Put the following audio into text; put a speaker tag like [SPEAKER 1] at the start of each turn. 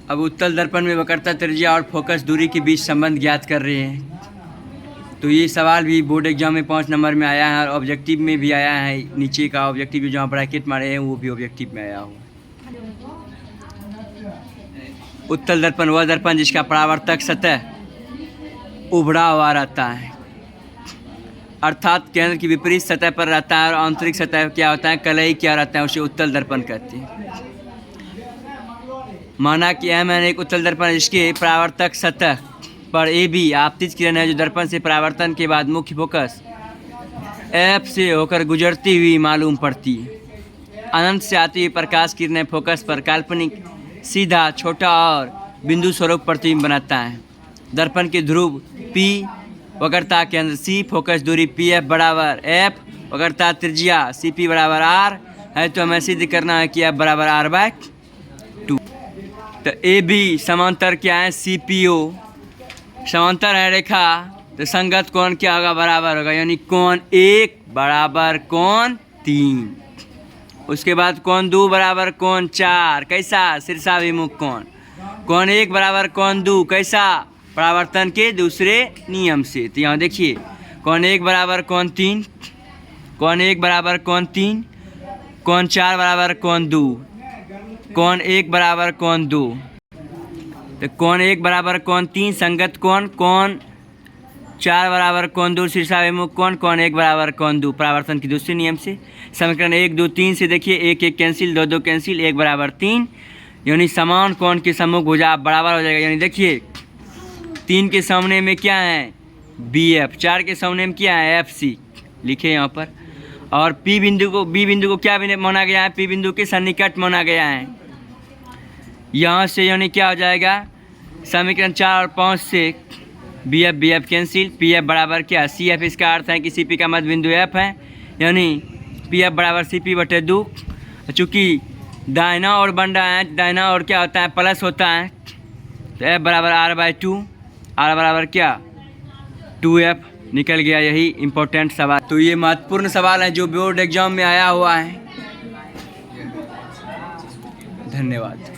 [SPEAKER 1] अब उत्तल दर्पण में वक्रता, त्रिज्या और फोकस दूरी के बीच संबंध ज्ञात कर रहे हैं। तो ये सवाल भी बोर्ड एग्जाम में 5 नंबर में आया है और ऑब्जेक्टिव में भी आया है। नीचे का ऑब्जेक्टिव जहाँ ब्रैकेट मारे हैं वो भी ऑब्जेक्टिव में आया हुआ। उत्तल दर्पण वह दर्पण जिसका परावर्तक सतह उभड़ा हुआ रहता है, अर्थात केंद्र की विपरीत सतह पर रहता है, और आंतरिक सतह क्या होता है, कलई क्या रहता है, उसे उत्तल दर्पण कहते हैं। माना कि M एक उत्तल दर्पण जिसके परावर्तक सतह पर AB आपतित किरण है, जो दर्पण से परावर्तन के बाद मुख्य फोकस F से होकर गुजरती हुई मालूम पड़ती है। अनंत से आती हुई प्रकाश किरणें फोकस पर काल्पनिक सीधा, छोटा और बिंदु स्वरूप प्रतिबिंब बनाता है। दर्पण के ध्रुव P, वक्रता केंद्र C, फोकस दूरी PF बराबर F, वक्रता त्रिज्या CP बराबर R है। तो हमें सिद्ध करना है कि F बराबर R/2। तो AB समांतर क्या है, CPO समांतर है रेखा, तो संगत कोण क्या होगा, बराबर होगा, यानी कोण 1 बराबर कोण 3। उसके बाद कोण 2 बराबर कोण 4, कैसा, शीर्षाभिमुख कोण। कोण 1 बराबर कोण 2, कैसा, परावर्तन के दूसरे नियम से। तो यहाँ देखिए कोण 1 बराबर कोण 3, कोण 1 बराबर कोण 3, कोण 4 बराबर कोण 2, कोण 1 बराबर कोण 2। तो कोण 1 बराबर कोण 3 संगत कोण, कोण 4 बराबर कोण 2 शीर्षाभिमुख कोण, कोण 1 बराबर कोण 2 परावर्तन के दूसरे नियम से। समीकरण 1 2 3 से देखिए 1 1 कैंसिल, 2 2 कैंसिल, 1 बराबर 3, यानी समान कोण के सम्मुख भुजा बराबर हो जाएगा। यानी देखिए 3 के सामने में क्या है, BF, 4 के सामने में क्या है, FC लिखे यहाँ पर। और B बिंदु को क्या माना गया है, P बिंदु के सन्निकट माना गया है। यहाँ से यानी क्या हो जाएगा, समीकरण 4 और 5 से BF कैंसिल, PF बराबर क्या, CF, इसका अर्थ है कि CP का मध्य बिंदु F है, यानी PF बराबर CP/2। चूँकि दाहिना और बन रहा है, दाहिना और क्या होता है, प्लस होता है, तो F बराबर R/2, R बराबर क्या, 2F निकल गया। यही इम्पोर्टेंट सवाल। तो ये महत्वपूर्ण सवाल है जो बोर्ड एग्जाम में आया हुआ है। धन्यवाद।